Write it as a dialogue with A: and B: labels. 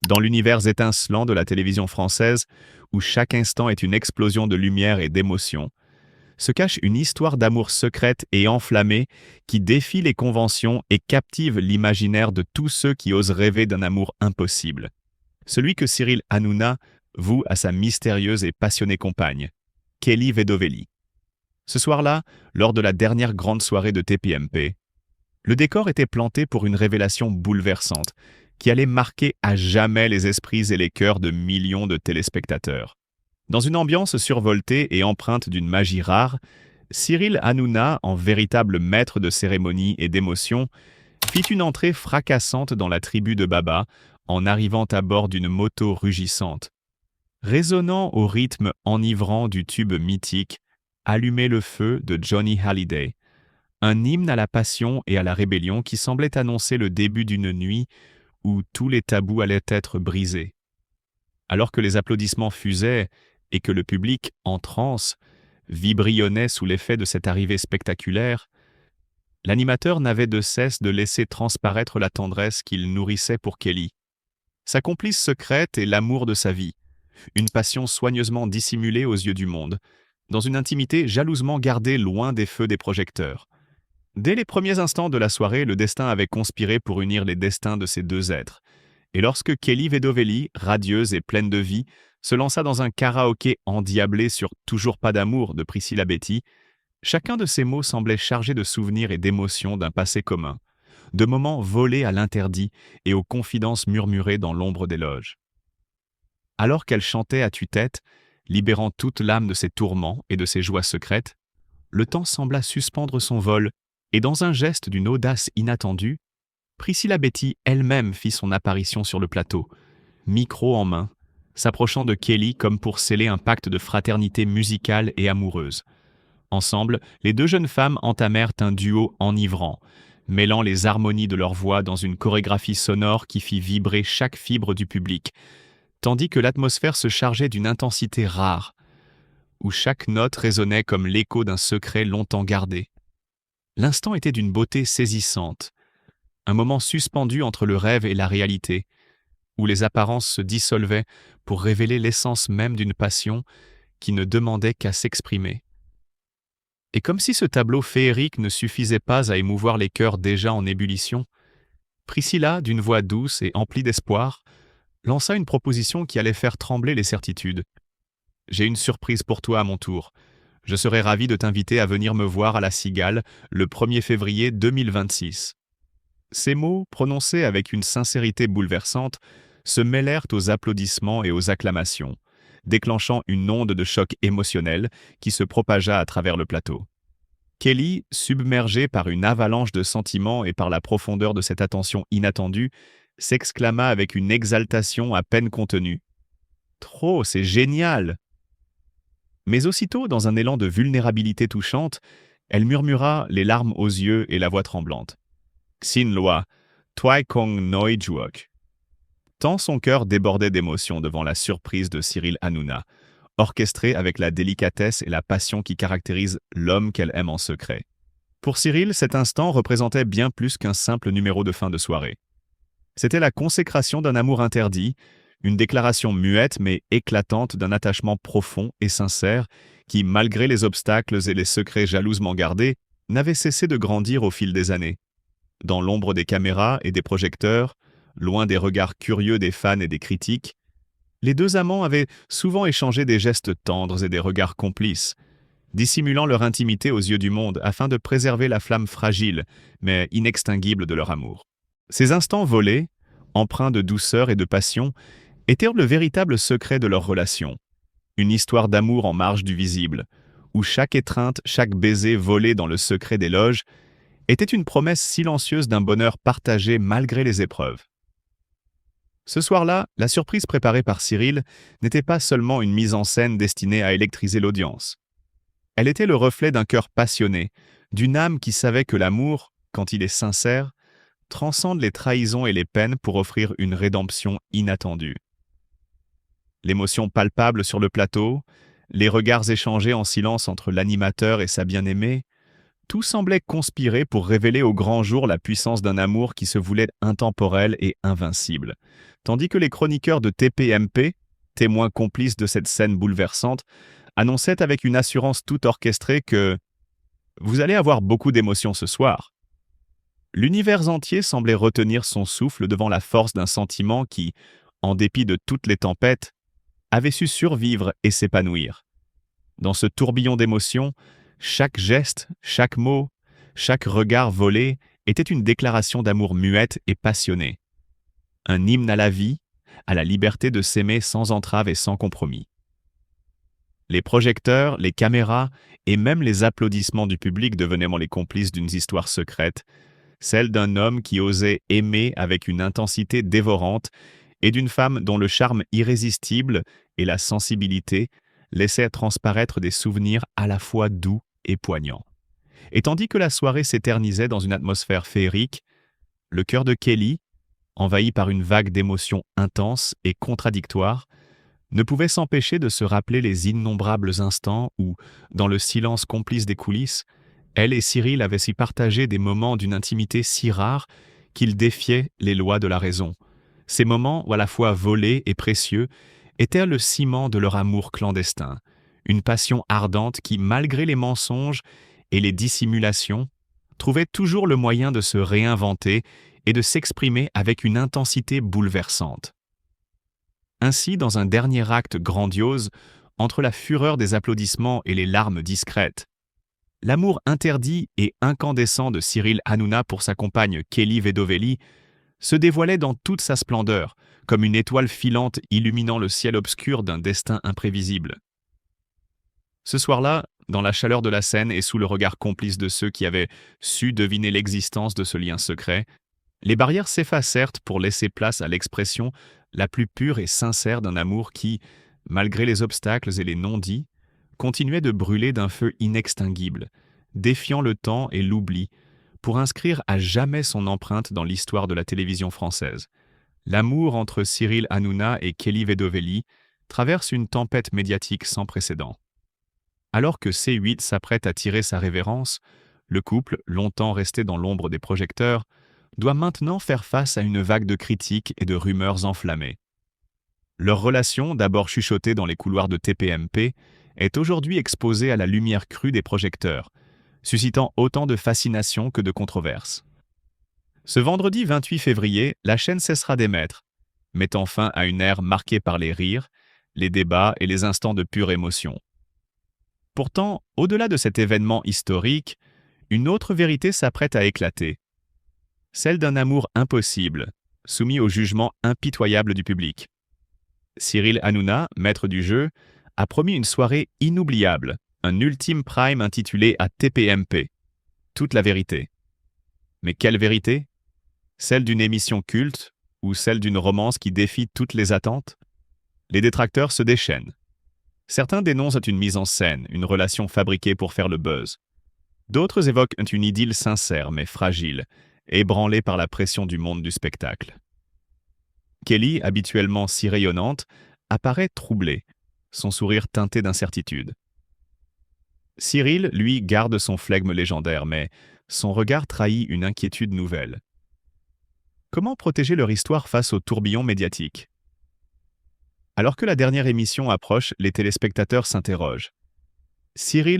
A: Dans l'univers étincelant de la télévision française, où chaque instant est une explosion de lumière et d'émotion, se cache une histoire d'amour secrète et enflammée qui défie les conventions et captive l'imaginaire de tous ceux qui osent rêver d'un amour impossible. Celui que Cyril Hanouna voue à sa mystérieuse et passionnée compagne, Kelly Vedovelli. Ce soir-là, lors de la dernière grande soirée de TPMP, le décor était planté pour une révélation bouleversante qui allait marquer à jamais les esprits et les cœurs de millions de téléspectateurs. Dans une ambiance survoltée et empreinte d'une magie rare, Cyril Hanouna, en véritable maître de cérémonie et d'émotion, fit une entrée fracassante dans la tribu de Baba en arrivant à bord d'une moto rugissante. Résonnant au rythme enivrant du tube mythique « Allumer le feu » de Johnny Hallyday, un hymne à la passion et à la rébellion qui semblait annoncer le début d'une nuit où tous les tabous allaient être brisés. Alors que les applaudissements fusaient et que le public, en transe, vibrionnait sous l'effet de cette arrivée spectaculaire, l'animateur n'avait de cesse de laisser transparaître la tendresse qu'il nourrissait pour Kelly. Sa complice secrète et l'amour de sa vie, une passion soigneusement dissimulée aux yeux du monde, dans une intimité jalousement gardée loin des feux des projecteurs. Dès les premiers instants de la soirée, le destin avait conspiré pour unir les destins de ces deux êtres. Et lorsque Kelly Vedovelli, radieuse et pleine de vie, se lança dans un karaoké endiablé sur Toujours pas d'amour de Priscilla Betty, chacun de ces mots semblait chargé de souvenirs et d'émotions d'un passé commun, de moments volés à l'interdit et aux confidences murmurées dans l'ombre des loges. Alors qu'elle chantait à tue-tête, libérant toute l'âme de ses tourments et de ses joies secrètes, le temps sembla suspendre son vol, et dans un geste d'une audace inattendue, Priscilla Betty elle-même fit son apparition sur le plateau, micro en main, s'approchant de Kelly comme pour sceller un pacte de fraternité musicale et amoureuse. Ensemble, les deux jeunes femmes entamèrent un duo enivrant, mêlant les harmonies de leurs voix dans une chorégraphie sonore qui fit vibrer chaque fibre du public, tandis que l'atmosphère se chargeait d'une intensité rare, où chaque note résonnait comme l'écho d'un secret longtemps gardé. L'instant était d'une beauté saisissante, un moment suspendu entre le rêve et la réalité, où les apparences se dissolvaient pour révéler l'essence même d'une passion qui ne demandait qu'à s'exprimer. Et comme si ce tableau féerique ne suffisait pas à émouvoir les cœurs déjà en ébullition, Priscilla, d'une voix douce et emplie d'espoir, lança une proposition qui allait faire trembler les certitudes. « J'ai une surprise pour toi à mon tour. Je serais ravi de t'inviter à venir me voir à la Cigale le 1er février 2026. » Ces mots, prononcés avec une sincérité bouleversante, se mêlèrent aux applaudissements et aux acclamations, déclenchant une onde de choc émotionnel qui se propagea à travers le plateau. Kelly, submergée par une avalanche de sentiments et par la profondeur de cette attention inattendue, s'exclama avec une exaltation à peine contenue. « Trop, c'est génial !» Mais aussitôt, dans un élan de vulnérabilité touchante, elle murmura, les larmes aux yeux et la voix tremblante. « Xin Loa, Toi Kong Noi Juok. » Tant son cœur débordait d'émotion devant la surprise de Cyril Hanouna, orchestrée avec la délicatesse et la passion qui caractérisent l'homme qu'elle aime en secret. Pour Cyril, cet instant représentait bien plus qu'un simple numéro de fin de soirée. C'était la consécration d'un amour interdit, une déclaration muette mais éclatante d'un attachement profond et sincère qui, malgré les obstacles et les secrets jalousement gardés, n'avait cessé de grandir au fil des années. Dans l'ombre des caméras et des projecteurs, loin des regards curieux des fans et des critiques, les deux amants avaient souvent échangé des gestes tendres et des regards complices, dissimulant leur intimité aux yeux du monde afin de préserver la flamme fragile mais inextinguible de leur amour. Ces instants volés, empreints de douceur et de passion, étaient le véritable secret de leur relation, une histoire d'amour en marge du visible, où chaque étreinte, chaque baiser volé dans le secret des loges était une promesse silencieuse d'un bonheur partagé malgré les épreuves. Ce soir-là, la surprise préparée par Cyril n'était pas seulement une mise en scène destinée à électriser l'audience. Elle était le reflet d'un cœur passionné, d'une âme qui savait que l'amour, quand il est sincère, transcende les trahisons et les peines pour offrir une rédemption inattendue. L'émotion palpable sur le plateau, les regards échangés en silence entre l'animateur et sa bien-aimée, Tout semblait conspirer pour révéler au grand jour la puissance d'un amour qui se voulait intemporel et invincible. Tandis que les chroniqueurs de TPMP, témoins complices de cette scène bouleversante, annonçaient avec une assurance toute orchestrée que vous allez avoir beaucoup d'émotions ce soir. L'univers entier semblait retenir son souffle devant la force d'un sentiment qui, en dépit de toutes les tempêtes, avait su survivre et s'épanouir. Dans ce tourbillon d'émotions, chaque geste, chaque mot, chaque regard volé était une déclaration d'amour muette et passionnée. Un hymne à la vie, à la liberté de s'aimer sans entrave et sans compromis. Les projecteurs, les caméras et même les applaudissements du public devenaient les complices d'une histoire secrète, celle d'un homme qui osait aimer avec une intensité dévorante et d'une femme dont le charme irrésistible et la sensibilité laissaient transparaître des souvenirs à la fois doux et poignants. Et tandis que la soirée s'éternisait dans une atmosphère féerique, le cœur de Kelly, envahi par une vague d'émotions intenses et contradictoires, ne pouvait s'empêcher de se rappeler les innombrables instants où, dans le silence complice des coulisses, elle et Cyril avaient si partagé des moments d'une intimité si rare qu'ils défiaient les lois de la raison. Ces moments, à la fois volés et précieux, étaient le ciment de leur amour clandestin, une passion ardente qui, malgré les mensonges et les dissimulations, trouvait toujours le moyen de se réinventer et de s'exprimer avec une intensité bouleversante. Ainsi, dans un dernier acte grandiose, entre la fureur des applaudissements et les larmes discrètes, l'amour interdit et incandescent de Cyril Hanouna pour sa compagne Kelly Vedovelli se dévoilait dans toute sa splendeur, comme une étoile filante illuminant le ciel obscur d'un destin imprévisible. Ce soir-là, dans la chaleur de la scène et sous le regard complice de ceux qui avaient su deviner l'existence de ce lien secret, les barrières s'effacèrent pour laisser place à l'expression la plus pure et sincère d'un amour qui, malgré les obstacles et les non-dits, continuait de brûler d'un feu inextinguible, défiant le temps et l'oubli, pour inscrire à jamais son empreinte dans l'histoire de la télévision française. L'amour entre Cyril Hanouna et Kelly Vedovelli traverse une tempête médiatique sans précédent. Alors que C8 s'apprête à tirer sa révérence, le couple, longtemps resté dans l'ombre des projecteurs, doit maintenant faire face à une vague de critiques et de rumeurs enflammées. Leur relation, d'abord chuchotée dans les couloirs de TPMP, est aujourd'hui exposée à la lumière crue des projecteurs, suscitant autant de fascination que de controverses. Ce vendredi 28 février, la chaîne cessera d'émettre, mettant fin à une ère marquée par les rires, les débats et les instants de pure émotion. Pourtant, au-delà de cet événement historique, une autre vérité s'apprête à éclater. Celle d'un amour impossible, soumis au jugement impitoyable du public. Cyril Hanouna, maître du jeu, a promis une soirée inoubliable, un ultime prime intitulé à TPMP. Toute la vérité. Mais quelle vérité? Celle d'une émission culte ou celle d'une romance qui défie toutes les attentes? Les détracteurs se déchaînent. Certains dénoncent une mise en scène, une relation fabriquée pour faire le buzz. D'autres évoquent une idylle sincère mais fragile, ébranlée par la pression du monde du spectacle. Kelly, habituellement si rayonnante, apparaît troublée, son sourire teinté d'incertitude. Cyril, lui, garde son flegme légendaire, mais son regard trahit une inquiétude nouvelle. Comment protéger leur histoire face au tourbillon médiatique? Alors que la dernière émission approche, les téléspectateurs s'interrogent. Cyril